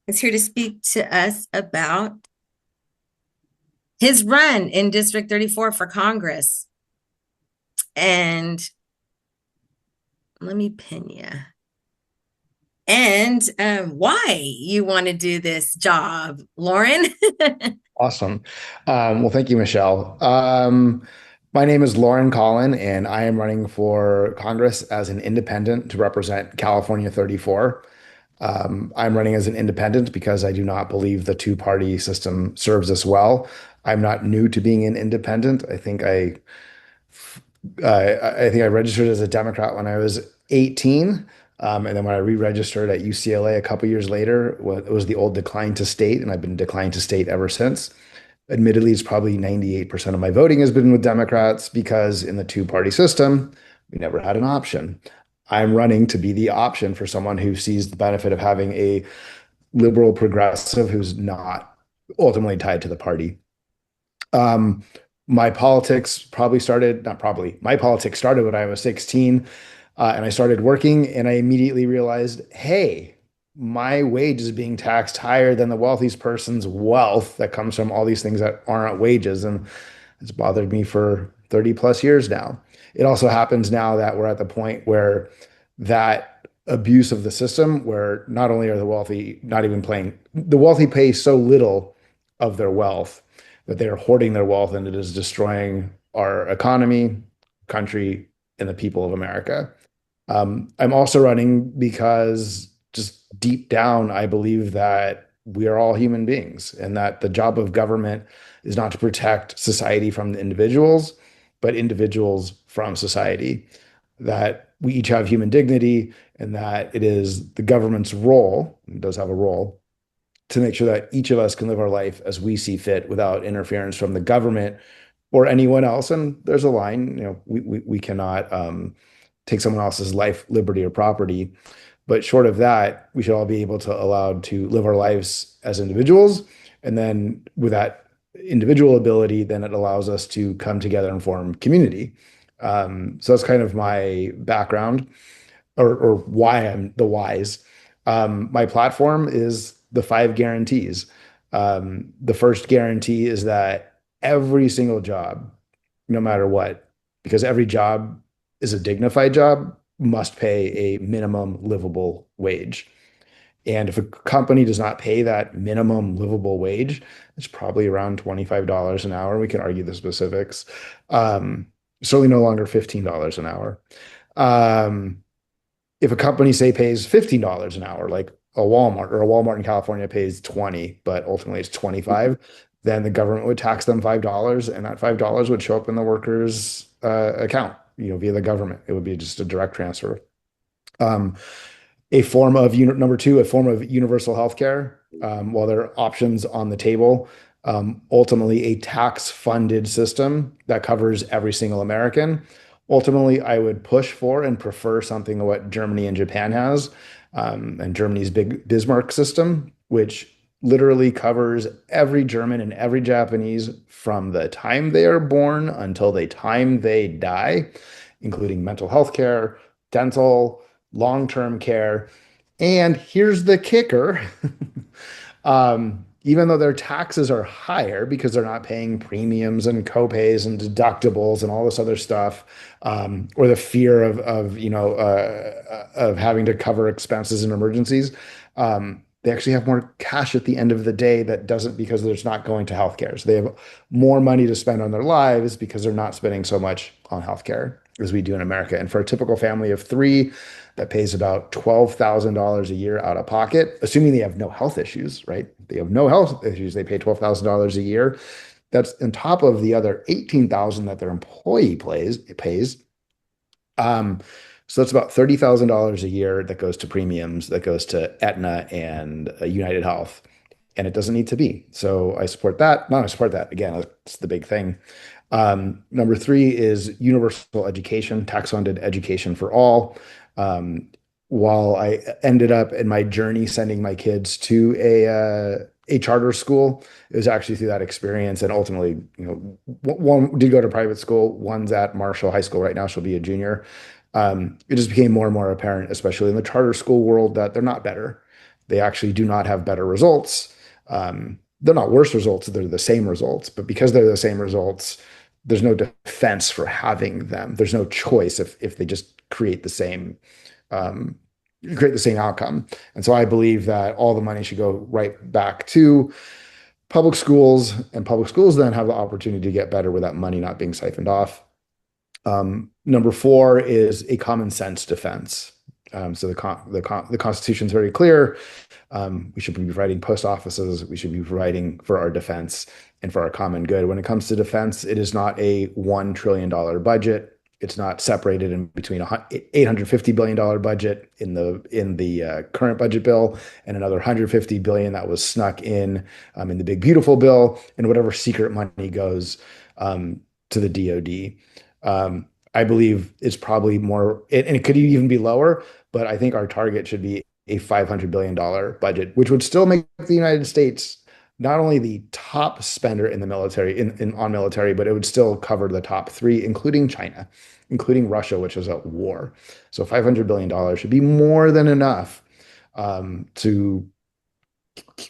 is here to speak to us about his run in District 34 for Congress. And let me pin you. And why you want to do this job, Loren. Awesome. Well, thank you, Michelle. My name is Loren Colin, and I am running for Congress as an independent to represent California 34. I'm running as an independent because I do not believe the two-party system serves us well. I'm not new to being an independent. I think I registered as a Democrat when I was 18. And then when I re-registered at UCLA a couple years later, it was the old decline to state, and I've been declined to state ever since. Admittedly, it's probably 98% of my voting has been with Democrats because in the two-party system, we never had an option. I'm running to be the option for someone who sees the benefit of having a liberal progressive who's not ultimately tied to the party. Um, my politics probably started, not probably, my politics started when I was 16, and I started working, and I immediately realized, hey, my wage is being taxed higher than the wealthiest person's wealth that comes from all these things that aren't wages. And it's bothered me for 30 plus years now. It also happens now that we're at the point where that abuse of the system, where not only are the wealthy not even paying, the wealthy pay so little of their wealth that they are hoarding their wealth, and it is destroying our economy, country, and the people of America. I'm also running because just deep down, I believe that we are all human beings and that the job of government is not to protect society from the individuals, but individuals from society. That we each have human dignity and that it is the government's role, it does have a role, to make sure that each of us can live our life as we see fit without interference from the government or anyone else. And there's a line, we cannot take someone else's life, liberty, or property. But short of that, we should all be able to allowed to live our lives as individuals. And then with that individual ability, then it allows us to come together and form community. So that's kind of my background or why I'm the whys. My platform is the five guarantees. The first guarantee is that every single job, no matter what, because every job is a dignified job, must pay a minimum livable wage. And if a company does not pay that minimum livable wage, it's probably around $25 an hour. We can argue the specifics. Um, Certainly no longer $15 an hour. Um, if a company say pays $15 an hour, like a Walmart or a Walmart in California pays 20, but ultimately it's 25, then the government would tax them $5 and that $5 would show up in the worker's account, via the government. It would be just a direct transfer. Um, a form of number two, a form of universal health care. While there are options on the table, ultimately a tax-funded system that covers every single American. Ultimately, I would push for and prefer something what Germany and Japan has, and Germany's big Bismarck system, which literally covers every German and every Japanese from the time they are born until the time they die, including mental health care, dental, long-term care. And here's the kicker. Even though their taxes are higher because they're not paying premiums and copays and deductibles and all this other stuff, or the fear of having to cover expenses and emergencies, they actually have more cash at the end of the day that doesn't because there's not going to healthcare. So they have more money to spend on their lives because they're not spending so much on healthcare as we do in America. And for a typical family of three, that pays about $12,000 a year out of pocket, assuming they have no health issues, right? They have no health issues, they pay $12,000 a year. That's on top of the other 18,000 that their employee pays. Um, so that's about $30,000 a year that goes to premiums, that goes to Aetna and United Health. And it doesn't need to be. So I support that. No, I support that. Again, that's the big thing. Number three is universal education, tax-funded education for all. Um, while I ended up in my journey sending my kids to a charter school, it was actually through that experience. And ultimately, one did go to private school. One's at Marshall High School right now. She'll be a junior. It just became more and more apparent, especially in the charter school world, that they're not better. They actually do not have better results. They're not worse results, they're the same results. But because they're the same results, there's no defense for having them. There's no choice if they just um, create the same outcome. And so I believe that all the money should go right back to public schools, and public schools then have the opportunity to get better with that money not being siphoned off. Number four is a common sense defense. So the Constitution is very clear. We should be providing post offices. We should be providing for our defense and for our common good. When it comes to defense, it is not a $1 trillion budget. It's not separated in between a $850 billion budget in the current budget bill and another 150 billion that was snuck in the big beautiful bill, and whatever secret money goes to the DoD. I believe it's probably more, and it could even be lower, but I think our target should be a $500 billion budget, which would still make the United States not only the top spender in the military, on military, but it would still cover the top three, including China, including Russia, which is at war. So $500 billion should be more than enough to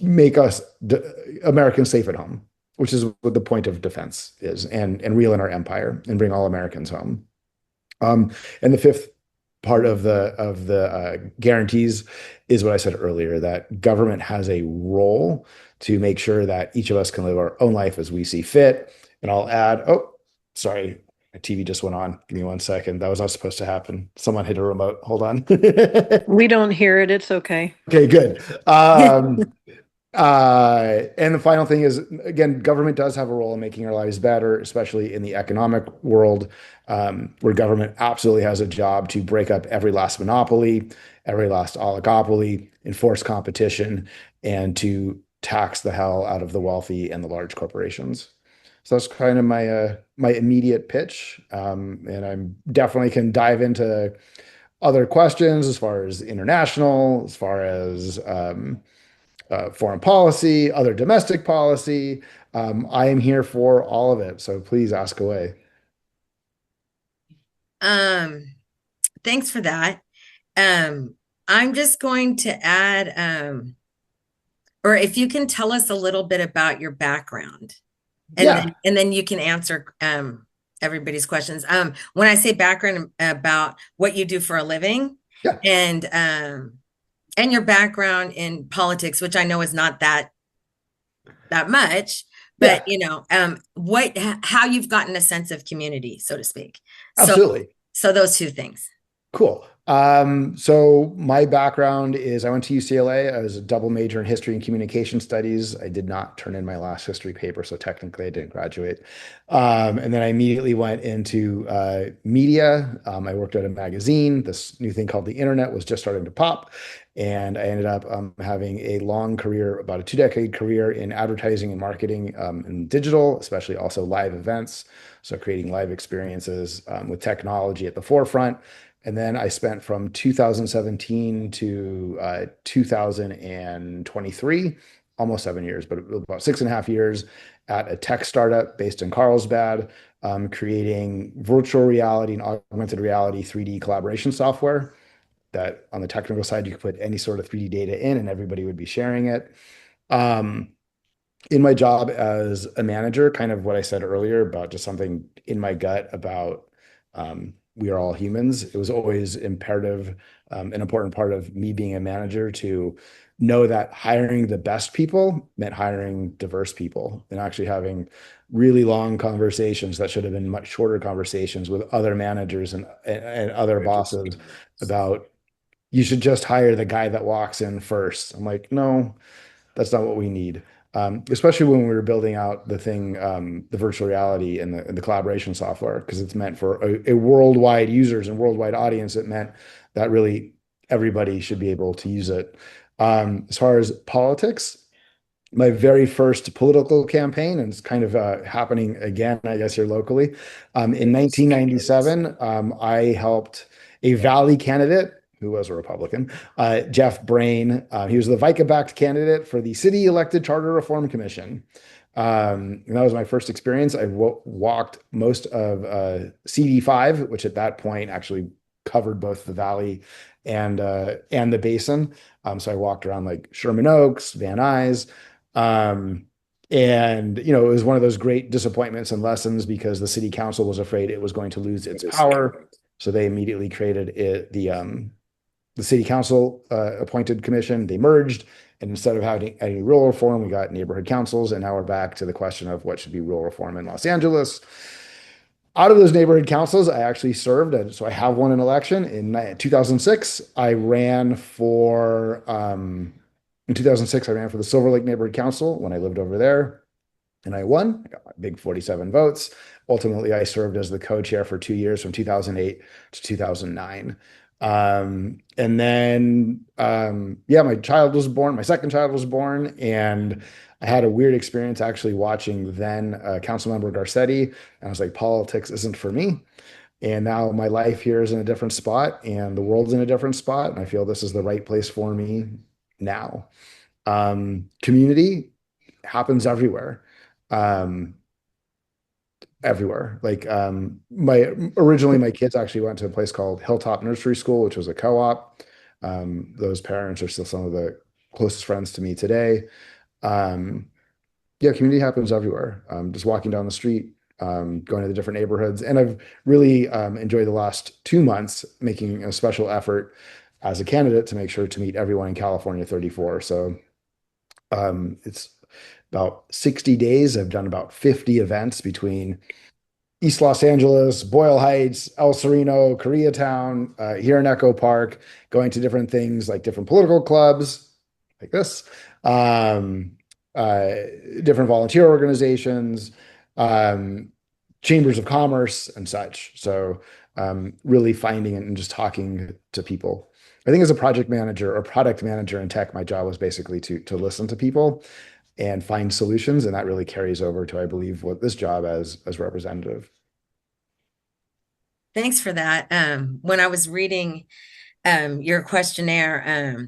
make us Americans safe at home, which is what the point of defense is, and reel in our empire and bring all Americans home. And the fifth part of the guarantees is what I said earlier, that government has a role to make sure that each of us can live our own life as we see fit. And I'll add, oh, sorry, my TV just went on. Give me 1 second. That was not supposed to happen. Someone hit a remote. Hold on. We don't hear it. It's okay. Okay, good. And the final thing is, again, government does have a role in making our lives better, especially in the economic world, where government absolutely has a job to break up every last monopoly, every last oligopoly, enforce competition, and to tax the hell out of the wealthy and the large corporations. So that's kind of my immediate pitch, and I'm definitely can dive into other questions as far as international, as far as foreign policy, other domestic policy. I am here for all of it. So please ask away. Um, Thanks for that. I'm just going to add, or if you can tell us a little bit about your background, Yeah. and then you can answer everybody's questions. When I say background, about what you do for a living, Yeah. And your background in politics, which I know is not that much, but Yeah. what how you've gotten a sense of community, so to speak. So Absolutely. so those two things. Cool. So my background is I went to UCLA. I was a double major in history and communication studies. I did not turn in my last history paper, so technically I didn't graduate. And then I immediately went into media. I worked at a magazine. This new thing called the internet was just starting to pop. And I ended up having a long career, about a 2 decade career in advertising and marketing and digital, especially also live events. So creating live experiences with technology at the forefront. And then I spent from 2017 to 2023, almost 7 years, but about 6.5 years at a tech startup based in Carlsbad, creating virtual reality and augmented reality 3D collaboration software that on the technical side, you could put any sort of 3D data in and everybody would be sharing it. Um, in my job as a manager, kind of what I said earlier about just something in my gut about we are all humans. It was always imperative, an important part of me being a manager to know that hiring the best people meant hiring diverse people and actually having really long conversations that should have been much shorter conversations with other managers and other bosses about you should just hire the guy that walks in first. I'm like, no, that's not what we need. Especially when we were building out the thing, the virtual reality and the collaboration software, because it's meant for a worldwide users and worldwide audience. It meant that really everybody should be able to use it. As far as politics, my very first political campaign, and it's kind of happening again, I guess, here locally. In 1997, I helped a Valley candidate who was a Republican, Jeff Brain. He was the VICA-backed candidate for the City Elected Charter Reform Commission. And that was my first experience. I walked most of CD5, which at that point actually covered both the valley and the basin. So I walked around like Sherman Oaks, Van Nuys. Um, and it was one of those great disappointments and lessons because the city council was afraid it was going to lose its power. So they immediately created the city council appointed commission. They merged, and instead of having any rural reform, we got neighborhood councils, and now we're back to the question of what should be rural reform in Los Angeles. Out of those neighborhood councils, I actually served, so I have won an election in 2006. In 2006, I ran for the Silver Lake Neighborhood Council when I lived over there, and I won. I got my big 47 votes. Ultimately, I served as the co-chair for 2 years from 2008 to 2009. And then, yeah, my child was born, my second child was born, and I had a weird experience actually watching then Councilmember Garcetti. And I was like, politics isn't for me. And now my life here is in a different spot and the world's in a different spot. And I feel this is the right place for me now. Community happens everywhere. Um, Everywhere. Like my originally my kids actually went to a place called Hilltop Nursery School, which was a co-op. Those parents are still some of the closest friends to me today. Um, yeah, community happens everywhere. Just walking down the street, going to the different neighborhoods, and I've really enjoyed the last 2 months making a special effort as a candidate to make sure to meet everyone in California 34. So it's about 60 days. I've done about 50 events between East Los Angeles, Boyle Heights, El Sereno, Koreatown, here in Echo Park, going to different things like different political clubs like this, um, uh, different volunteer organizations, um, chambers of commerce, and such. So, really finding and just talking to people. I think as a project manager or product manager in tech, my job was basically to listen to people and find solutions, and that really carries over to, I believe, what this job as representative. Thanks for that. When I was reading your questionnaire,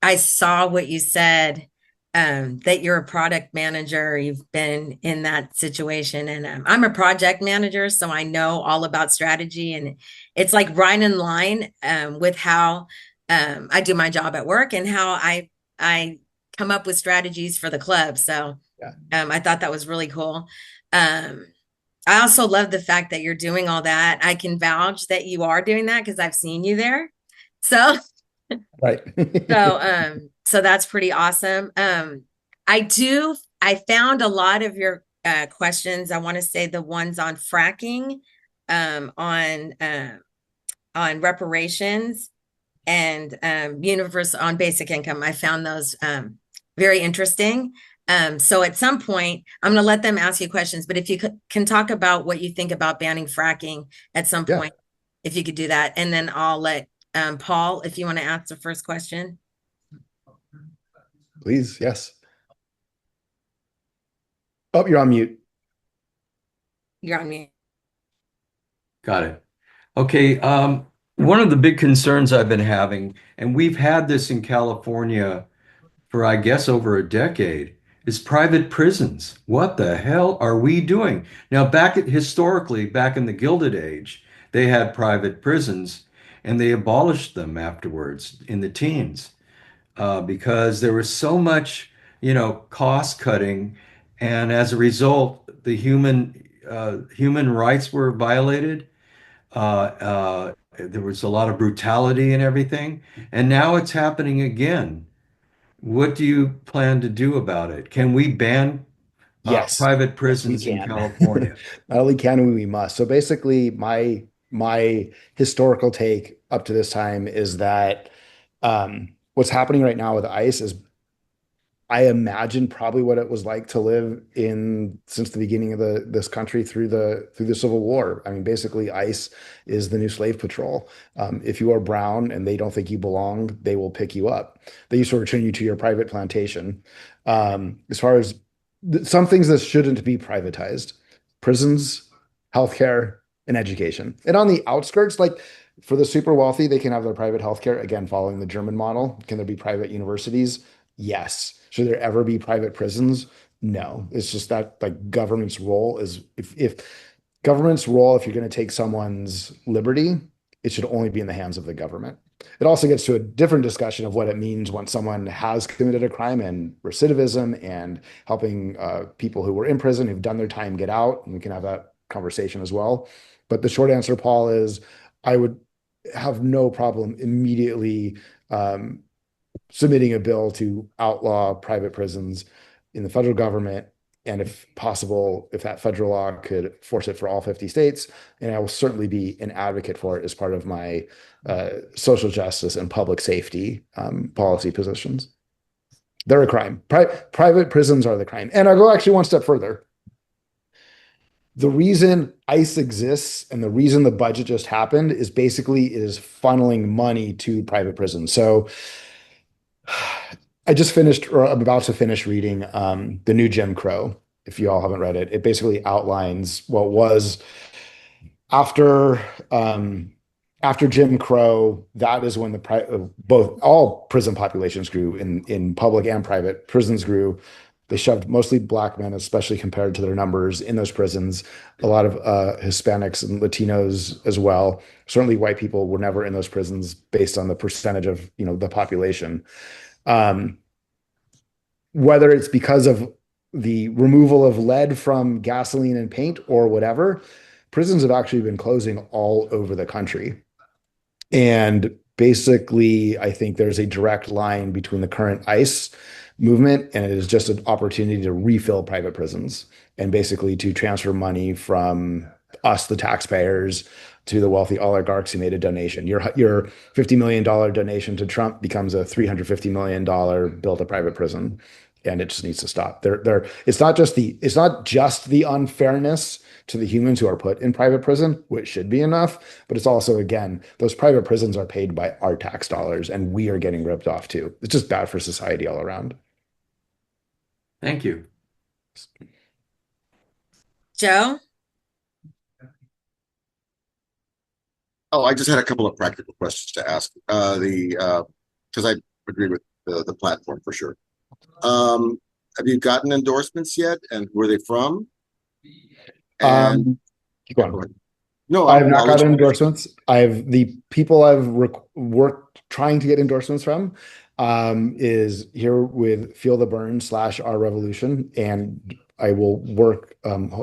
I saw what you said, that you're a product manager. You've been in that situation, and I'm a project manager, so I know all about strategy, and it's like right in line with how I do my job at work and how I come up with strategies for the club. So Yeah. I thought that was really cool. Um, I also love the fact that you're doing all that. I can vouch that you are doing that because I've seen you there. So Right. so that's pretty awesome. I found a lot of your questions. I want to say the ones on fracking, um, on uh, on reparations, and universe on basic income. I found those very interesting. So at some point, I'm going to let them ask you questions, but if you can talk about what you think about banning fracking at some Yeah, point, if you could do that, and then I'll let Paul, if you want to ask the first question. please. Yes. Oh, you're on mute. You're on mute. Got it. Okay. One of the big concerns I've been having, and we've had this in California for, I guess, over a decade, is private prisons. What the hell are we doing? Now, historically, back in the Gilded Age, they had private prisons and they abolished them afterwards in the teens because there was so much, cost cutting, and as a result, the human rights were violated. There was a lot of brutality and everything, and now it's happening again. What do you plan to do about it? Can we ban Yes. private Yes, we prisons in can. California? Not only can we must. So basically, my historical take up to this time is that what's happening right now with ICE is I imagine probably what it was like to live in since the beginning of this country through the Civil War. I mean, basically, ICE is the new slave patrol. If you are brown and they don't think you belong, they will pick you up. They used to return you to your private plantation. As far as some things that shouldn't be privatized, prisons, healthcare, and education. And on the outskirts, like for the super wealthy, they can have their private healthcare, again, following the German model. Can there be private universities? Yes. Should there ever be private prisons? No. It's just that like government's role is if government's role, if you're going to take someone's liberty, it should only be in the hands of the government. It also gets to a different discussion of what it means when someone has committed a crime and recidivism and helping people who were in prison who've done their time get out. And we can have that conversation as well. But the short answer, Paul, is I would have no problem immediately submitting a bill to outlaw private prisons in the federal government. And if possible, if that federal law could force it for all 50 states, and I will certainly be an advocate for it as part of my social justice and public safety policy positions. They're a crime. Private prisons are the crime. And I'll go actually one step further. The reason ICE exists and the reason the budget just happened is basically it is funneling money to private prisons. So I just finished, or I'm about to finish reading the new Jim Crow. If you all haven't read it, it basically outlines what was after after Jim Crow. That is when both all prison populations grew in public and private prisons grew. They shoved mostly black men, especially compared to their numbers in those prisons. A lot of Hispanics and Latinos as well. Certainly, white people were never in those prisons based on the percentage of the population. Whether it's because of the removal of lead from gasoline and paint or whatever, prisons have actually been closing all over the country. And basically, I think there's a direct line between the current ICE movement and it is just an opportunity to refill private prisons and basically to transfer money from us, the taxpayers, to the wealthy oligarchs who made a donation. Your $50 million donation to Trump becomes a $350 million bill to private prison, and it just needs to stop. It's not just the unfairness to the humans who are put in private prison, which should be enough, but it's also, again, those private prisons are paid by our tax dollars, and we are getting ripped off too. It's just bad for society all around. Thank you. Joe? Oh, I just had a couple of practical questions to ask. Because I agree with the platform for sure. Have you gotten endorsements yet, and where are they from? And Keep going. No, I have not gotten endorsements. The people I've worked trying to get endorsements from is here with Feel the Burn / Our Revolution, and I will work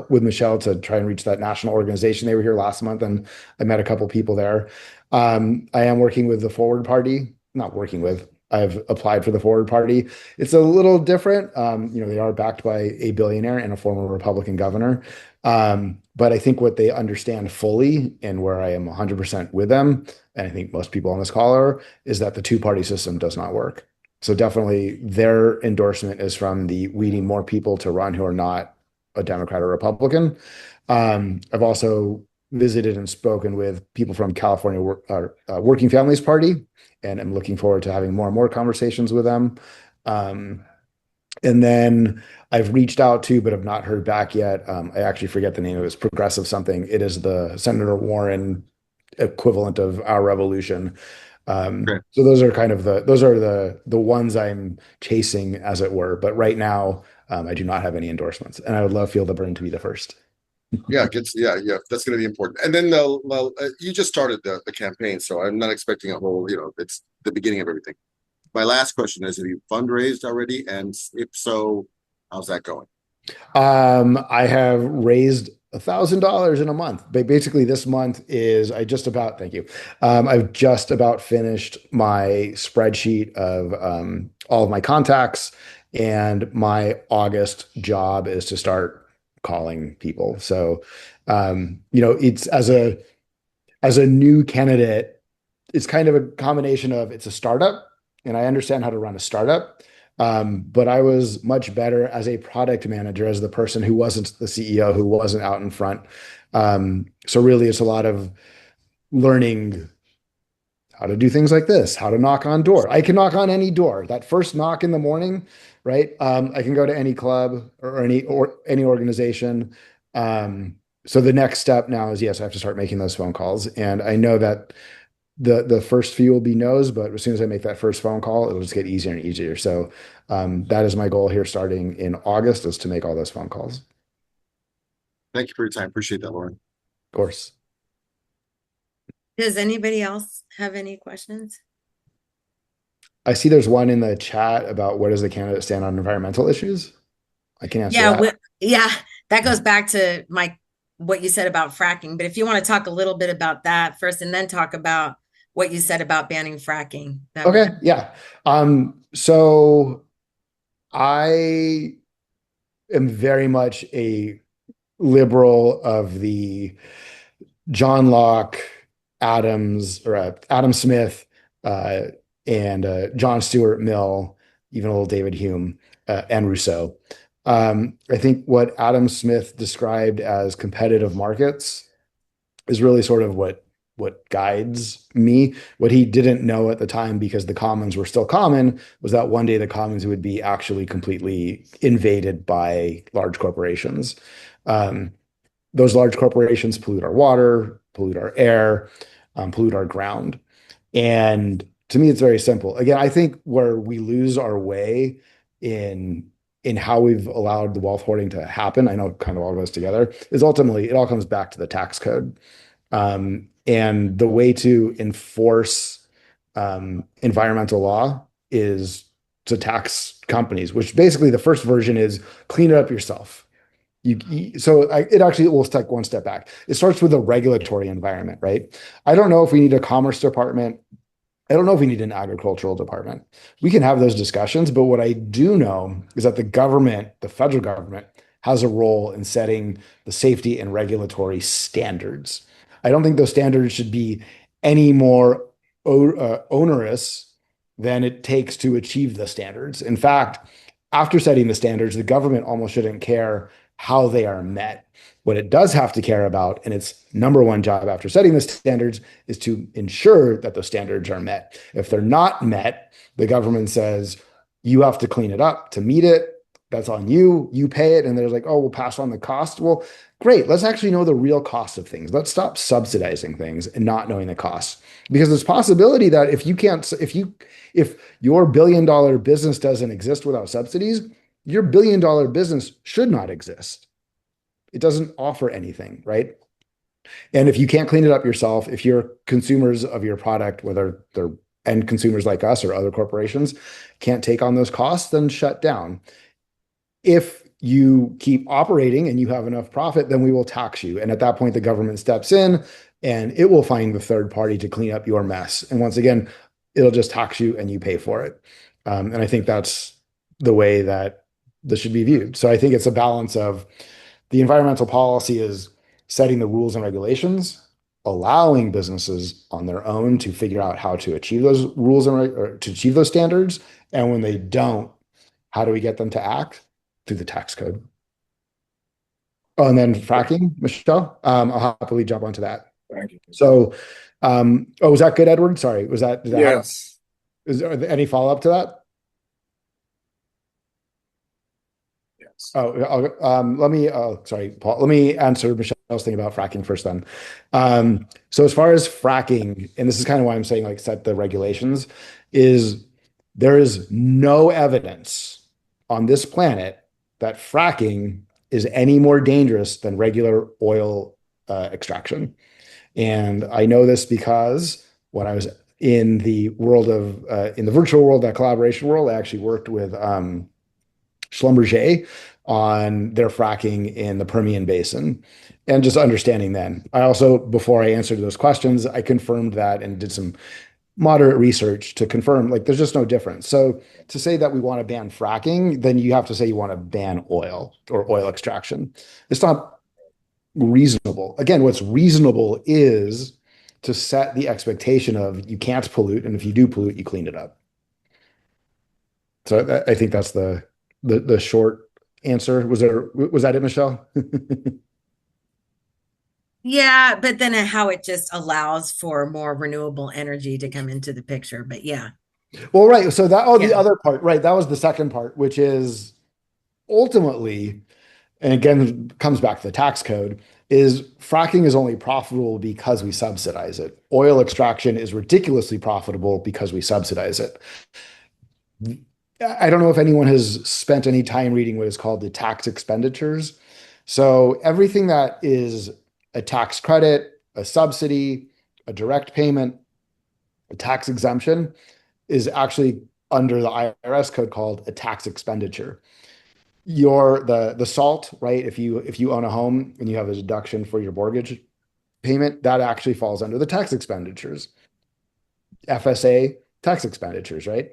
with Michelle to try and reach that national organization. They were here last month, and I met a couple people there. I am working with the Forward Party. Not working with. I've applied for the Forward Party. It's a little different. They are backed by a billionaire and a former Republican governor. But I think what they understand fully, and where I am 100% with them, and I think most people on this call are, is that the two-party system does not work. So definitely their endorsement is from we need more people to run who are not a Democrat or Republican. I've also visited and spoken with people from California Working Families Party, and I'm looking forward to having more and more conversations with them. And then I've reached out to, but have not heard back yet. I actually forget the name of it. It's Progressive something. It is the Senator Warren equivalent of Our Revolution. Okay. So those are the ones I'm chasing, as it were. But right now, I do not have any endorsements, and I would love Feel the Burn to be the first. Yeah, that's going to be important. And then you just started the campaign, so I'm not expecting a whole. It's the beginning of everything. My last question is: have you fundraised already? And if so, how's that going? I have raised $1,000 in a month. But basically, this month is thank you. I've just about finished my spreadsheet of all of my contacts, and my August job is to start calling people. So, it's as a new candidate, it's kind of a combination of it's a startup, and I understand how to run a startup. But I was much better as a product manager, as the person who wasn't the CEO, who wasn't out in front. So really, it's a lot of learning how to do things like this, how to knock on door. I can knock on any door. That first knock in the morning, right? I can go to any club or any organization. So the next step now is, yes, I have to start making those phone calls. And I know that the first few will be no's, but as soon as I make that first phone call, it'll just get easier and easier. So that is my goal here starting in August, is to make all those phone calls. Thank you for your time. Appreciate that, Loren. Of course. Does anybody else have any questions? I see there's one in the chat about where does the candidate stand on environmental issues? I can answer Yeah, that. yeah, that goes back to what you said about fracking. But if you want to talk a little bit about that first and then talk about what you said about banning fracking, that would Okay, yeah. So I am very much a liberal of the John Locke, Adam Smith, uh, and John Stuart Mill, even a little David Hume, and Rousseau. I think what Adam Smith described as competitive markets is really sort of what guides me. What he didn't know at the time, because the commons were still common, was that one day the commons would be actually completely invaded by large corporations. Um, those large corporations pollute our water, pollute our air, pollute our ground. And to me, it's very simple. Again, I think where we lose our way in how we've allowed the wealth hoarding to happen, I know it kind of all goes together, is ultimately it all comes back to the tax code. And the way to enforce environmental law is to tax companies, which basically the first version is clean it up yourself. It actually will take one step back. It starts with a regulatory environment, right? I don't know if we need a commerce department. I don't know if we need an agricultural department. We can have those discussions, but what I do know is that the government, the federal government, has a role in setting the safety and regulatory standards. I don't think those standards should be any more onerous than it takes to achieve the standards. In fact, after setting the standards, the government almost shouldn't care how they are met. What it does have to care about, and its number one job after setting the standards, is to ensure that those standards are met. If they're not met, the government says, you have to clean it up to meet it. That's on you. You pay it. And they're like, oh, we'll pass on the cost. Well, great. Let's actually know the real cost of things. Let's stop subsidizing things and not knowing the cost. Because there's possibility that if your billion-dollar business doesn't exist without subsidies, your billion-dollar business should not exist. It doesn't offer anything, right? And if you can't clean it up yourself, if you're consumers of your product, whether they're end consumers like us or other corporations, can't take on those costs, then shut down. If you keep operating and you have enough profit, then we will tax you. And at that point, the government steps in and it will find the third party to clean up your mess. And once again, it'll just tax you and you pay for it. And I think that's the way that this should be viewed. So I think it's a balance of the environmental policy is setting the rules and regulations, allowing businesses on their own to figure out how to achieve those rules or to achieve those standards. And when they don't, how do we get them to act? Through the tax code. Oh, and then fracking, Michelle. I'll happily jump onto that. Thank you. So, was that good, Edward? Sorry, was that? Yes. Is there any follow up to that? Yes. Sorry, Paul. Let me answer Michelle's thing about fracking first. Then, so as far as fracking, and this is kind of why I'm saying like set the regulations, is there is no evidence on this planet that fracking is any more dangerous than regular oil extraction. And I know this because when I was in the virtual world, that collaboration world, I actually worked with Schlumberger on their fracking in the Permian Basin and just understanding then. I also, before I answered those questions, I confirmed that and did some moderate research to confirm like there's just no difference. So to say that we want to ban fracking, then you have to say you want to ban oil or oil extraction. It's not reasonable. Again, what's reasonable is to set the expectation of you can't pollute, and if you do pollute, you clean it up. So I think that's the short answer. Was that it, Michelle? Yeah, but then how it just allows for more renewable energy to come into the picture. But yeah. Well, right. So the Yeah. other part, right? That was the second part, which is ultimately, and again, comes back to the tax code, is fracking is only profitable because we subsidize it. Oil extraction is ridiculously profitable because we subsidize it. I don't know if anyone has spent any time reading what is called the tax expenditures. So everything that is a tax credit, a subsidy, a direct payment, a tax exemption is actually under the IRS code called a tax expenditure. The SALT, right? If you own a home and you have a deduction for your mortgage payment, that actually falls under the tax expenditures. FSA tax expenditures, right?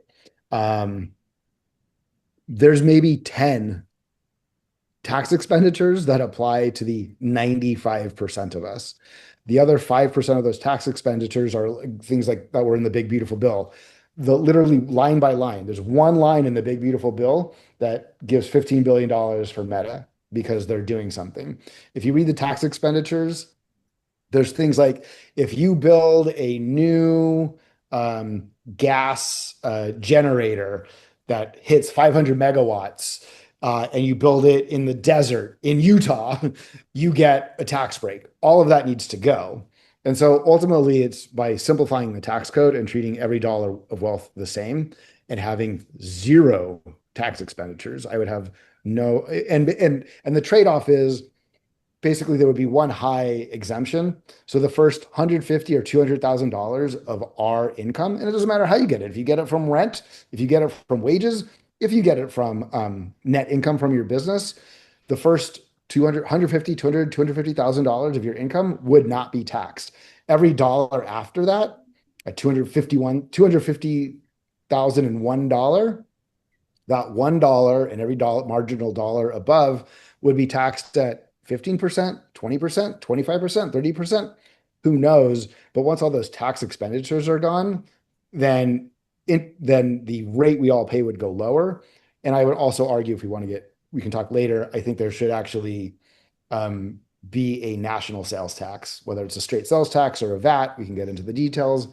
Um, there's maybe 10 tax expenditures that apply to the 95% of us. The other 5% of those tax expenditures are things like that were in the big beautiful bill. The literally line by line, there's one line in the big beautiful bill that gives $15 billion for Meta because they're doing something. If you read the tax expenditures, there's things like if you build a new gas generator that hits 500 megawatts and you build it in the desert in Utah, you get a tax break. All of that needs to go. And so ultimately, it's by simplifying the tax code and treating every dollar of wealth the same and having zero tax expenditures. I would have no, and the trade-off is basically there would be one high exemption. So the first 150 or $200,000 of our income, and it doesn't matter how you get it. If you get it from rent, if you get it from wages, if you get it from net income from your business, the first 200, 150, 200, $250,000 of your income would not be taxed. Every dollar after that, at 250,001, that $1 and every dollar marginal dollar above would be taxed at 15%, 20%, 25%, 30%. Who knows? But once all those tax expenditures are gone, then the rate we all pay would go lower. And I would also argue, if we can talk later, I think there should actually be a national sales tax, whether it's a straight sales tax or a VAT. We can get into the details.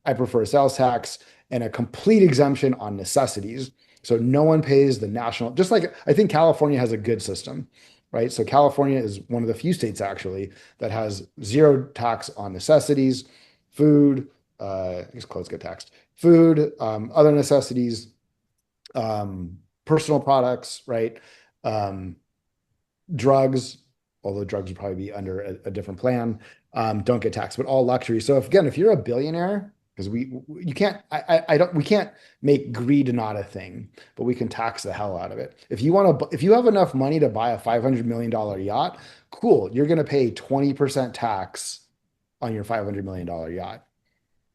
I prefer a sales tax and a complete exemption on necessities. So no one pays the national, just like I think California has a good system, right? So California is one of the few states actually that has zero tax on necessities, food, I guess clothes get taxed, food, other necessities, personal products, right? Um, drugs, although drugs would probably be under a different plan, don't get taxed, but all luxury. So if you're a billionaire, because you can't, I don't, we can't make greed not a thing, but we can tax the hell out of it. If you have enough money to buy a $500 million yacht, cool. You're going to pay 20% tax on your $500 million yacht.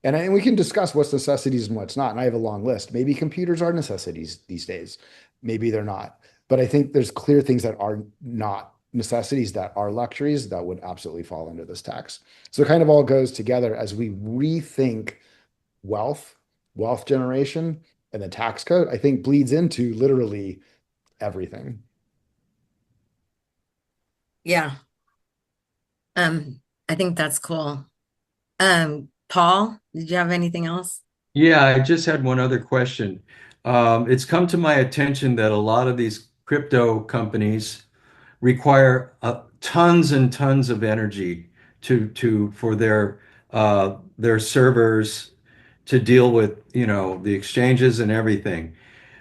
And we can discuss what's necessities and what's not. And I have a long list. Maybe computers are necessities these days. Maybe they're not. But I think there's clear things that are not necessities that are luxuries that would absolutely fall under this tax. So it kind of all goes together as we rethink wealth, wealth generation, and the tax code, I think bleeds into literally everything. Yeah. I think that's cool. Paul, did you have anything else? Yeah, I just had one other question. It's come to my attention that a lot of these crypto companies require tons and tons of energy for their servers to deal with, the exchanges and everything.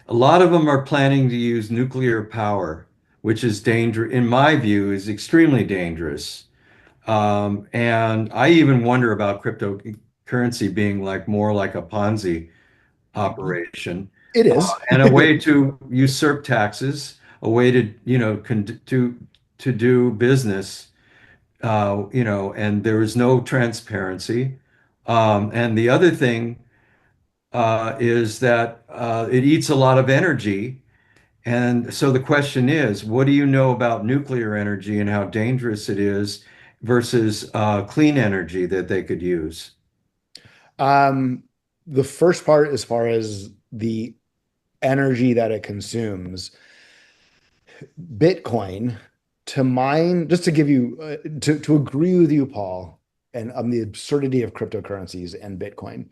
A lot of them are planning to use nuclear power, which is dangerous, in my view, is extremely dangerous. And I even wonder about cryptocurrency being like more like a Ponzi operation, It is. and a way to usurp taxes, a way to, to do business, and there is no transparency. And the other thing is that it eats a lot of energy. And so the question is, what do you know about nuclear energy and how dangerous it is versus clean energy that they could use? Um, the first part, as far as the energy that it consumes, Bitcoin to mine, just to give you, to agree with you, Paul, and on the absurdity of cryptocurrencies and Bitcoin,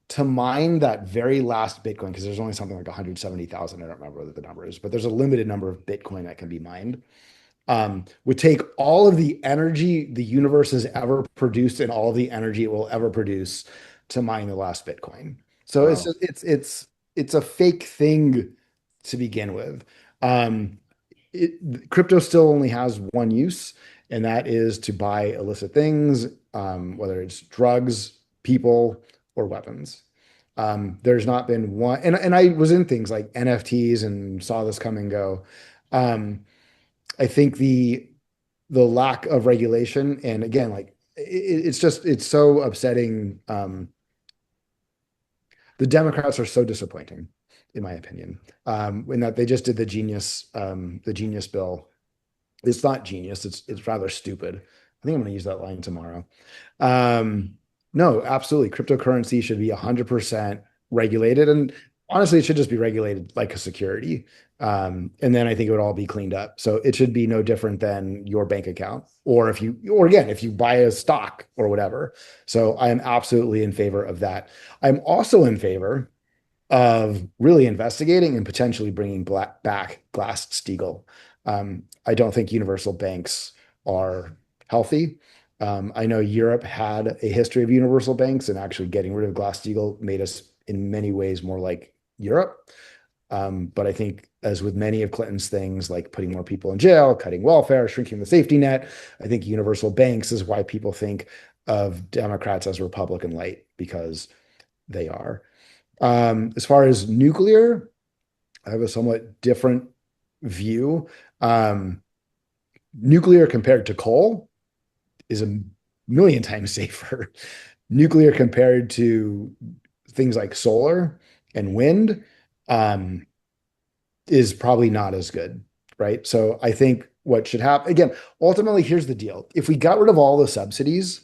to mine that very last Bitcoin, because there's only something like 170,000, I don't remember what the number is, but there's a limited number of Bitcoin that can be mined, would take all of the energy the universe has ever produced and all the energy it will ever produce to mine the last Bitcoin. So Wow. it's a fake thing to begin with. Crypto still only has one use, and that is to buy illicit things, whether it's drugs, people, or weapons. There's not been one, and I was in things like NFTs and saw this come and go. Um, I think the lack of regulation, and again, like it's so upsetting. The Democrats are so disappointing, in my opinion, in that they just did the genius bill. It's not genius. It's rather stupid. I think I'm going to use that line tomorrow. Um, no, absolutely. Cryptocurrency should be 100% regulated. And honestly, it should just be regulated like a security. And then I think it would all be cleaned up. So it should be no different than your bank account, or or again, if you buy a stock or whatever. So I am absolutely in favor of that. I'm also in favor of really investigating and potentially bringing back Glass-Steagall. I don't think universal banks are healthy. I know Europe had a history of universal banks, and actually getting rid of Glass-Steagall made us in many ways more like Europe. But I think, as with many of Clinton's things, like putting more people in jail, cutting welfare, shrinking the safety net, I think universal banks is why people think of Democrats as Republican light, because they are. As far as nuclear, I have a somewhat different view. Um, Nuclear compared to coal is a million times safer. Nuclear compared to things like solar and wind um, is probably not as good, right? So I think what should happen, again, ultimately, here's the deal. If we got rid of all the subsidies,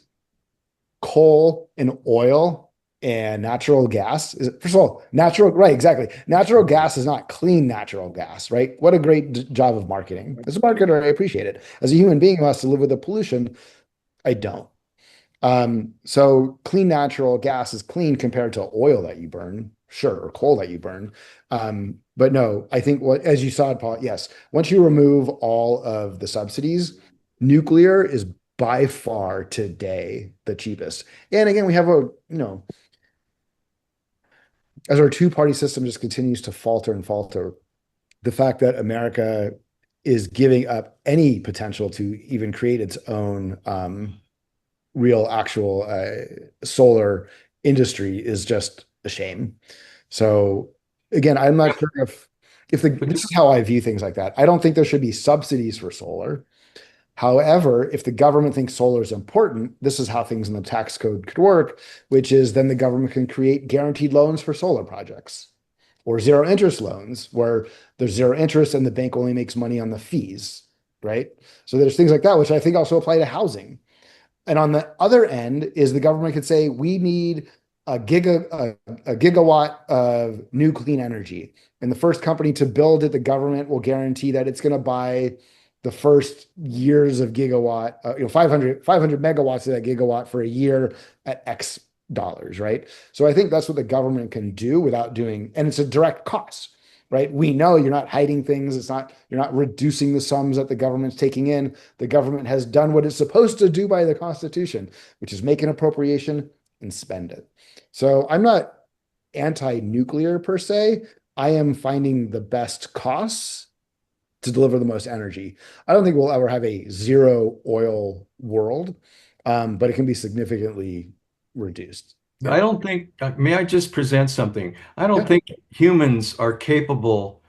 coal and oil and natural gas is, first of all, natural, right? Exactly. Natural gas is not clean natural gas, right? What a great job of marketing. As a marketer, I appreciate it. As a human being who has to live with the pollution, I don't. So clean natural gas is clean compared to oil that you burn, sure, or coal that you burn. But no, I think what, as you saw, Paul, yes, once you remove all of the subsidies, nuclear is by far today the cheapest. And again, we have as our two-party system just continues to falter and falter, the fact that America is giving up any potential to even create its own real actual solar industry is just a shame. So again, I'm not sure if this is how I view things like that. I don't think there should be subsidies for solar. However, if the government thinks solar is important, this is how things in the tax code could work, which is then the government can create guaranteed loans for solar projects, or zero interest loans where there's zero interest and the bank only makes money on the fees, right? So there's things like that, which I think also apply to housing. And on the other end is the government could say, we need a gigawatt of new clean energy. And the first company to build it, the government will guarantee that it's going to buy the first years of gigawatt, 500 megawatts of that gigawatt for a year at X dollars, right? So I think that's what the government can do without doing, and it's a direct cost, right? We know you're not hiding things. You're not reducing the sums that the government's taking in. The government has done what it's supposed to do by the Constitution, which is make an appropriation and spend it. So I'm not anti-nuclear per se. I am finding the best costs to deliver the most energy. I don't think we'll ever have a zero oil world, but it can be significantly reduced. I don't think, may I just present something? I don't Yeah. think humans are capable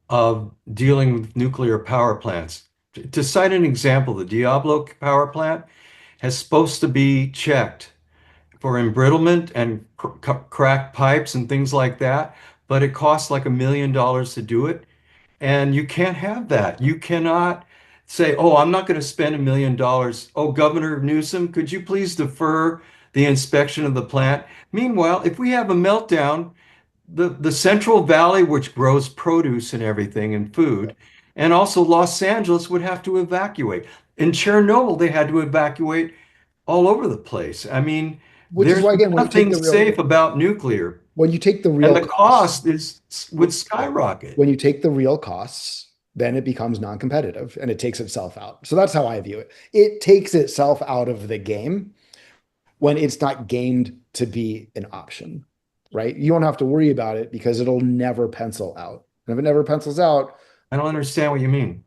of dealing with nuclear power plants. To cite an example, the Diablo power plant is supposed to be checked for embrittlement and cracked pipes and things like that, but it costs like $1 million to do it. And you can't have that. You cannot say, oh, I'm not going to spend $1 million. Oh, Governor Newsom, could you please defer the inspection of the plant? Meanwhile, if we have a meltdown, the Central Valley, which grows produce and everything and food, and also Los Angeles would have to evacuate. In Chernobyl, they had to evacuate all over the place. I mean, Which is there's why, again, nothing safe about nuclear, when you take the and real the costs, cost is would skyrocket. when you take the real costs, then it becomes non-competitive and it takes itself out. So that's how I view it. It takes itself out of the game when it's not gamed to be an option, right? You don't have to worry about it because it'll never pencil out. And if it never pencils out, I don't understand what you mean.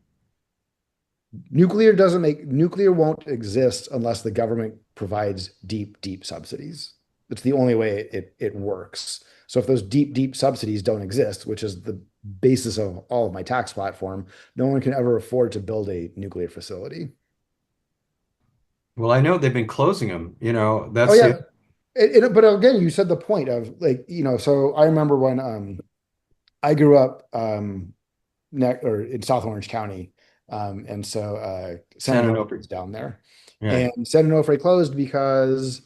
nuclear won't exist unless the government provides deep, deep subsidies. It's the only way it works. So if those deep subsidies don't exist, which is the basis of all of my tax platform, no one can ever afford to build a nuclear facility. Well, I know they've been closing them. Oh That's the yeah. But again, you said the point of like, so I remember when I grew up or in South Orange County. And so San San Onofre Onofre. is down there. Yeah, And San Onofre closed because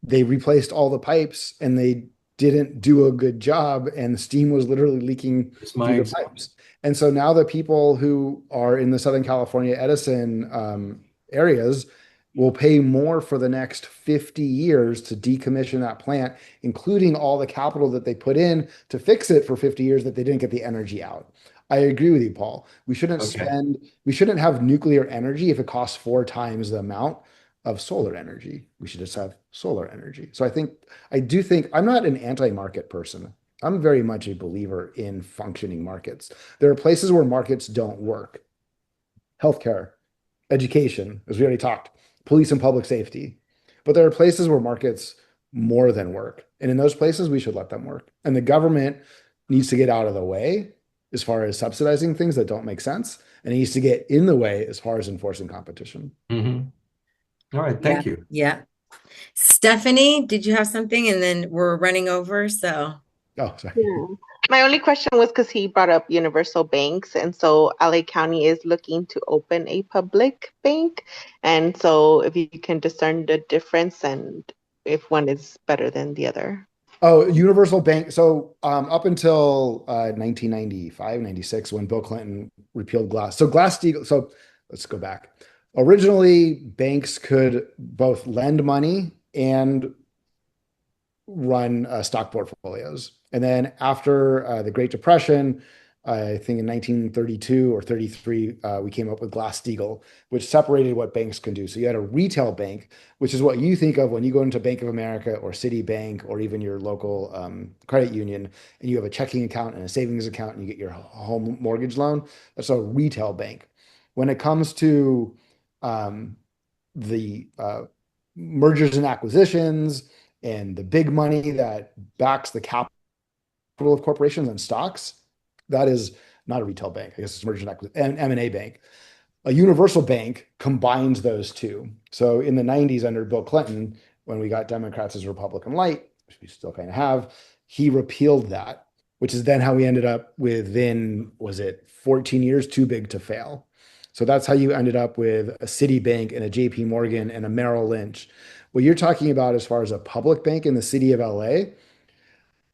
they replaced all the pipes and they didn't do a good job, and the steam was literally leaking it's through my the example. pipes. And so now the people who are in the Southern California Edison areas will pay more for the next 50 years to decommission that plant, including all the capital that they put in to fix it for 50 years that they didn't get the energy out. I agree with you, Paul. Okay. We shouldn't have nuclear energy if it costs 4 times the amount of solar energy. We should just have solar energy. So I do think I'm not an anti-market person. I'm very much a believer in functioning markets. There are places where markets don't work. Healthcare, education, as we already talked, police and public safety. But there are places where markets more than work. And in those places, we should let them work. And the government needs to get out of the way as far as subsidizing things that don't make sense. And it needs to get in the way as far as enforcing competition. Hmm. All right. Yeah. Thank you. Yeah. Stephanie, did you have something? And then we're running over. So, Oh, sorry. Yeah. My only question was because he brought up universal banks, and so LA County is looking to open a public bank. And so if you can discern the difference and if one is better than the other. Oh, universal bank. So up until 1995, 96, when Bill Clinton repealed Glass. So Glass-Steagall. So let's go back. Originally, banks could both lend money and run stock portfolios. And then after the Great Depression, I think in 1932 or 33, we came up with Glass-Steagall, which separated what banks can do. So you had a retail bank, which is what you think of when you go into Bank of America or Citibank or even your local credit union, and you have a checking account and a savings account and you get your home mortgage loan. That's a retail bank. When it comes to the mergers and acquisitions and the big money that backs the capital of corporations and stocks, that is not a retail bank. I guess it's merger and M&A bank. A universal bank combines those two. So in the 90s under Bill Clinton, when we got Democrats as Republican light, which we still kind of have, he repealed that, which is then how we ended up within, was it 14 years, too big to fail. So that's how you ended up with a Citibank and a JP Morgan and a Merrill Lynch. What you're talking about as far as a public bank in the city of LA,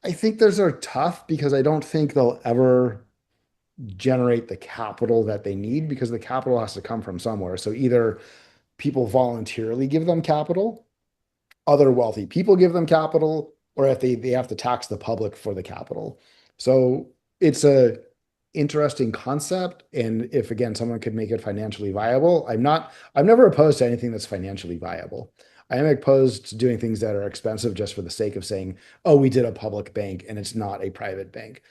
I think those are tough because I don't think they'll ever generate the capital that they need because the capital has to come from somewhere. So either people voluntarily give them capital, other wealthy people give them capital, or if they have to tax the public for the capital. So it's a interesting concept. And if again someone could make it financially viable, I'm never opposed to anything that's financially viable. I am opposed to doing things that are expensive just for the sake of saying, oh, we did a public bank and it's not a private bank.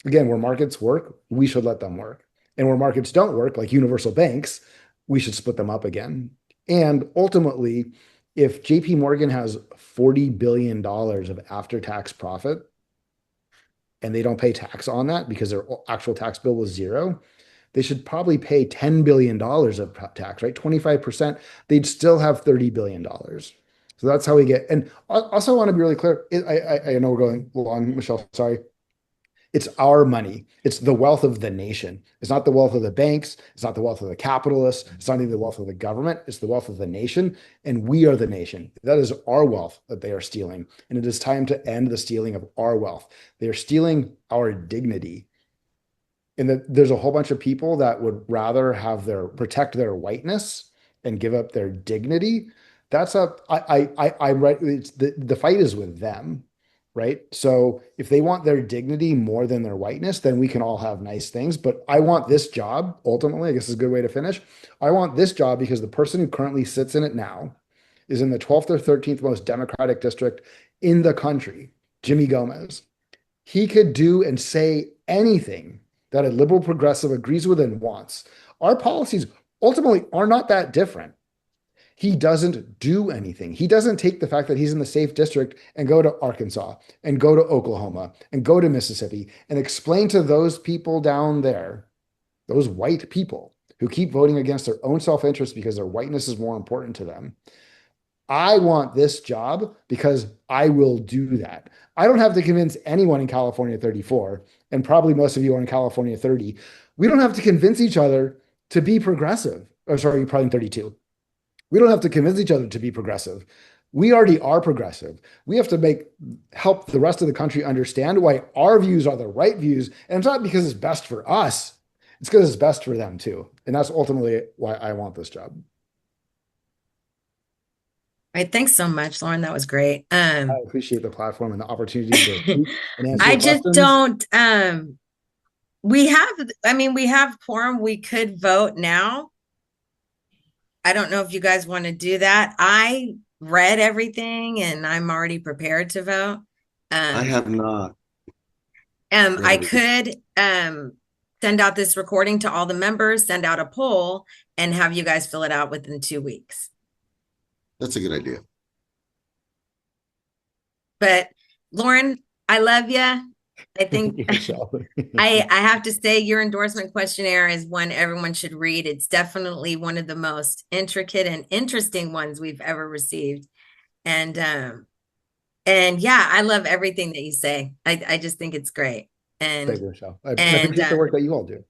Again, where markets work, we should let them work. And where markets don't work, like universal banks, we should split them up again. And ultimately, if JP Morgan has $40 billion of after-tax profit and they don't pay tax on that because their actual tax bill was zero, they should probably pay $10 billion of tax, right? 25%, they'd still have $30 billion. So that's how we get. And also I want to be really clear. I know we're going long, Michelle, sorry. It's our money. It's the wealth of the nation. It's not the wealth of the banks. It's not the wealth of the capitalists. It's not even the wealth of the government. It's the wealth of the nation. And we are the nation. That is our wealth that they are stealing. And it is time to end the stealing of our wealth. They are stealing our dignity. And that there's a whole bunch of people that would rather have protect their whiteness and give up their dignity. That's I'm right. It's the fight is with them, right? So if they want their dignity more than their whiteness, then we can all have nice things. But I want this job, ultimately, I guess is a good way to finish. I want this job because the person who currently sits in it now is in the 12th or 13th most Democratic district in the country, Jimmy Gomez. He could do and say anything that a liberal progressive agrees with and wants. Our policies ultimately are not that different. He doesn't do anything. He doesn't take the fact that he's in the safe district and go to Arkansas and go to Oklahoma and go to Mississippi and explain to those people down there, those white people who keep voting against their own self-interest because their whiteness is more important to them. I want this job because I will do that. I don't have to convince anyone in California 34, and probably most of you are in California 30. We don't have to convince each other to be progressive. Or sorry, you're probably in 32. We don't have to convince each other to be progressive. We already are progressive. We have to help the rest of the country understand why our views are the right views. And it's not because it's best for us. It's because it's best for them too. And that's ultimately why I want this job. All right, thanks so much, Loren. That was great. I appreciate the platform and the opportunity to speak and answer I your just questions. don't we have quorum. We could vote now. I don't know if you guys want to do that. I read everything and I'm already prepared to vote. I have not. I could send out this recording to all the members, send out a poll, and have you guys fill it out within 2 weeks. That's a good idea. But Loren, I love you. I think I have to say your endorsement questionnaire is one everyone should read. It's definitely one of the most intricate and interesting ones we've ever received. And yeah, I love everything that you say. I just think it's great. And thank you, Michelle. I appreciate the work that you all do.